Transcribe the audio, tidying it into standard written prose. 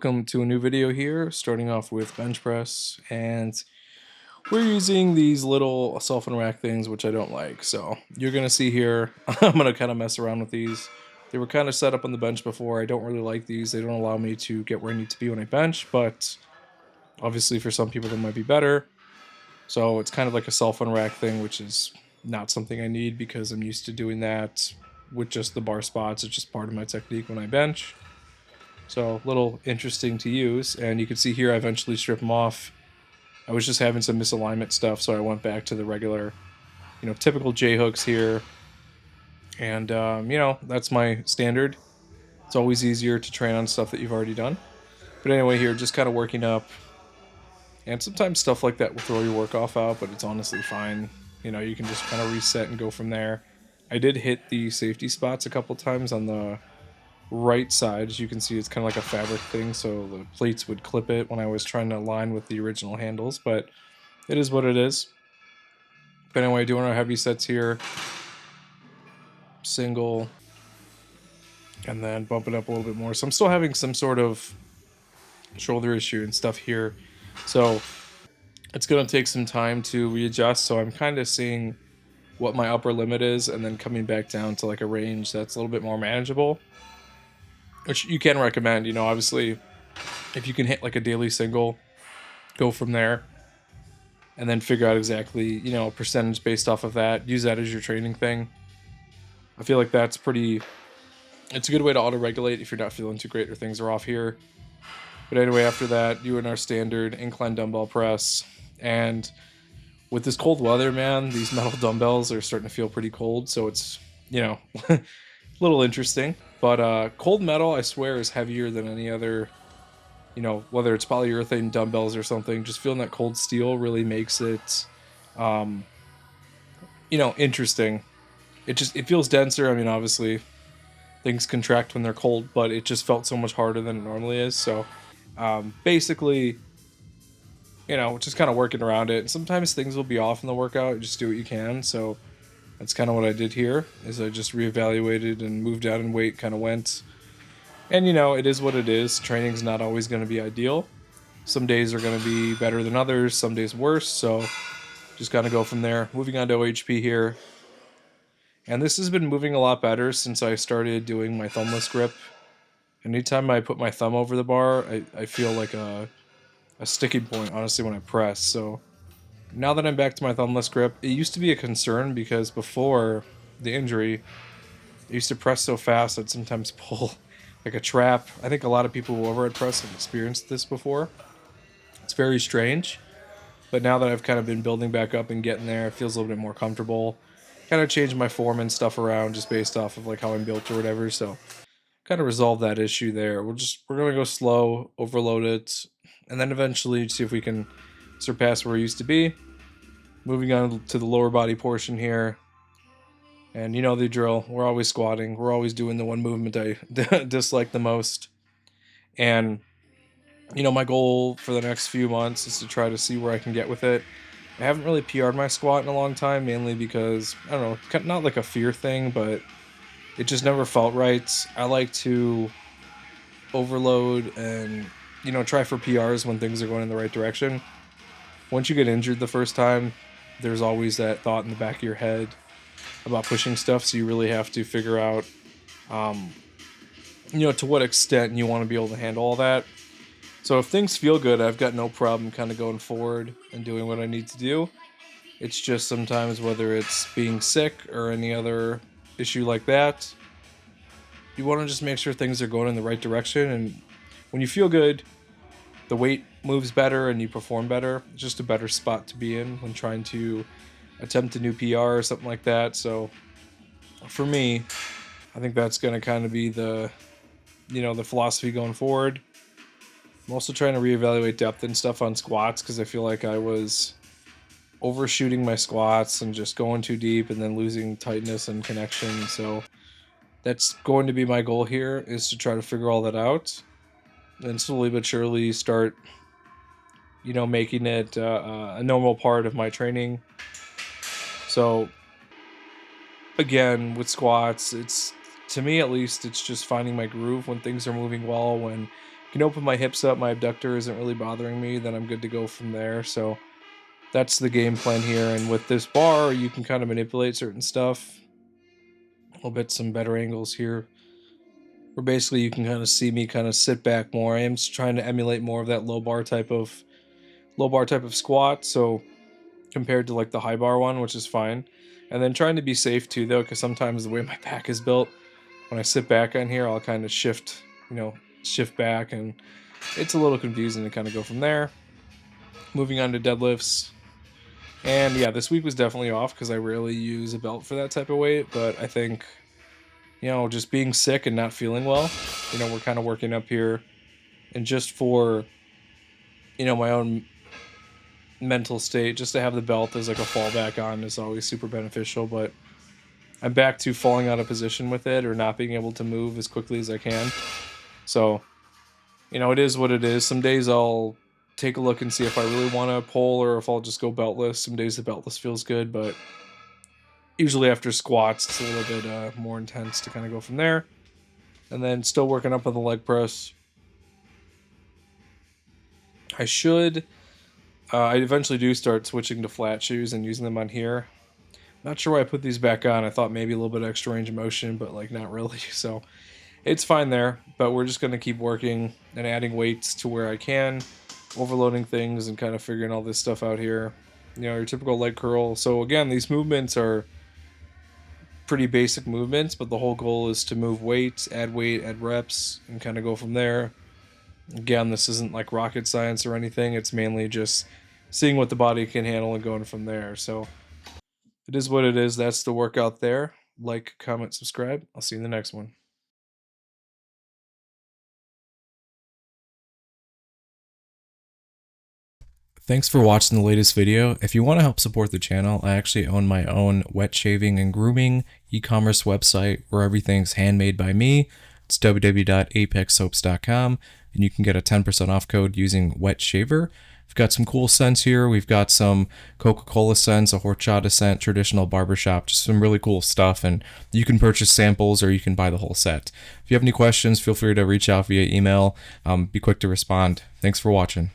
welcome to a new video here, starting off with bench press, and we're using these little self and rack things, which I don't like. So you're gonna see here, I'm gonna kind of mess around with these. They were kind of set up on the bench before. I don't really like these. They don't allow me to get where I need to be when I bench, but obviously for some people that might be better. So it's kind of like a self and rack thing, which is not something I need because I'm used to doing that with just the bar spots. It's just part of my technique when I bench. So a little interesting to use, and you can see here I eventually strip them off. I was just having some misalignment stuff, so I went back to the regular, typical J hooks here, and that's my standard. It's always easier to train on stuff that you've already done. But anyway, here just kind of working up, and sometimes stuff like that will throw your work off out, but it's honestly fine. You can just kind of reset and go from there. I did hit the safety spots a couple times on the right side. As you can see, it's kind of like a fabric thing, so the plates would clip it when I was trying to align with the original handles, but it is what it is. But anyway, doing our heavy sets here, single, and then bumping up a little bit more. So I'm still having some sort of shoulder issue and stuff here, so it's going to take some time to readjust. So I'm kind of seeing what my upper limit is and then coming back down to like a range that's a little bit more manageable, which you can recommend. Obviously, if you can hit like a daily single, go from there, and then figure out exactly, a percentage based off of that. Use that as your training thing. I feel like it's a good way to auto-regulate if you're not feeling too great or things are off here. But anyway, after that, doing our standard incline dumbbell press. And with this cold weather, man, these metal dumbbells are starting to feel pretty cold, so it's, a little interesting. But cold metal, I swear, is heavier than any other, whether it's polyurethane dumbbells or something. Just feeling that cold steel really makes it, interesting. It feels denser. I mean, obviously, things contract when they're cold, but it just felt so much harder than it normally is. So basically, just kind of working around it. And sometimes things will be off in the workout. Just do what you can. So that's kind of what I did here, is I just reevaluated and moved down in weight, kind of went. And it is what it is. Training's not always going to be ideal. Some days are going to be better than others, some days worse. So just got to go from there. Moving on to OHP here. And this has been moving a lot better since I started doing my thumbless grip. Anytime I put my thumb over the bar, I feel like a sticking point, honestly, when I press. So now that I'm back to my thumbless grip, it used to be a concern because before the injury, I used to press so fast I'd sometimes pull like a trap. I think a lot of people who overhead press have experienced this before. It's very strange. But now that I've kind of been building back up and getting there, it feels a little bit more comfortable. Kind of changed my form and stuff around just based off of like how I'm built or whatever. So kind of resolve that issue there. We're gonna go slow, overload it, and then eventually see if we can surpass where we used to be. Moving on to the lower body portion here. And you know the drill. We're always squatting. We're always doing the one movement I dislike the most. And my goal for the next few months is to try to see where I can get with it. I haven't really PR'd my squat in a long time, mainly because, I don't know, not like a fear thing, but it just never felt right. I like to overload and, try for PRs when things are going in the right direction. Once you get injured the first time, there's always that thought in the back of your head about pushing stuff, so you really have to figure out, to what extent you want to be able to handle all that. So if things feel good, I've got no problem kind of going forward and doing what I need to do. It's just sometimes, whether it's being sick or any other issue like that, you want to just make sure things are going in the right direction. And when you feel good, the weight moves better and you perform better. It's just a better spot to be in when trying to attempt a new PR or something like that. So for me, I think that's going to kind of be the philosophy going forward. I'm also trying to reevaluate depth and stuff on squats because I feel like I was overshooting my squats and just going too deep and then losing tightness and connection. So that's going to be my goal here, is to try to figure all that out and slowly but surely start, making it a normal part of my training. So again, with squats, to me at least, it's just finding my groove when things are moving well, when can open my hips up, my abductor isn't really bothering me, then I'm good to go from there. So that's the game plan here. And with this bar, you can kind of manipulate certain stuff. I'll bet some better angles here, where basically you can kind of see me kind of sit back more. I am trying to emulate more of that low bar type of squat. So compared to like the high bar one, which is fine. And then trying to be safe too, though, because sometimes the way my back is built, when I sit back on here, I'll kind of shift back, and it's a little confusing to kind of go from there. Moving on to deadlifts. And yeah, this week was definitely off because I rarely use a belt for that type of weight, but I think, just being sick and not feeling well, we're kind of working up here. And just for, my own mental state, just to have the belt as like a fallback on is always super beneficial. But I'm back to falling out of position with it or not being able to move as quickly as I can. So, it is what it is. Some days I'll take a look and see if I really want to pull or if I'll just go beltless. Some days the beltless feels good, but usually after squats, it's a little bit more intense to kind of go from there. And then still working up on the leg press. I eventually do start switching to flat shoes and using them on here. Not sure why I put these back on. I thought maybe a little bit extra range of motion, but like not really. So it's fine there, but we're just going to keep working and adding weights to where I can, overloading things and kind of figuring all this stuff out here. Your typical leg curl. So again, these movements are pretty basic movements, but the whole goal is to move weight, add reps, and kind of go from there. Again, this isn't like rocket science or anything. It's mainly just seeing what the body can handle and going from there. So it is what it is. That's the workout there. Like, comment, subscribe. I'll see you in the next one. Thanks for watching the latest video. If you want to help support the channel, I actually own my own wet shaving and grooming e-commerce website where everything's handmade by me. It's www.apexsoaps.com, and you can get a 10% off code using wet shaver. We've got some cool scents here. We've got some Coca-Cola scents, a horchata scent, traditional barbershop, just some really cool stuff. And you can purchase samples or you can buy the whole set. If you have any questions, feel free to reach out via email. Be quick to respond. Thanks for watching.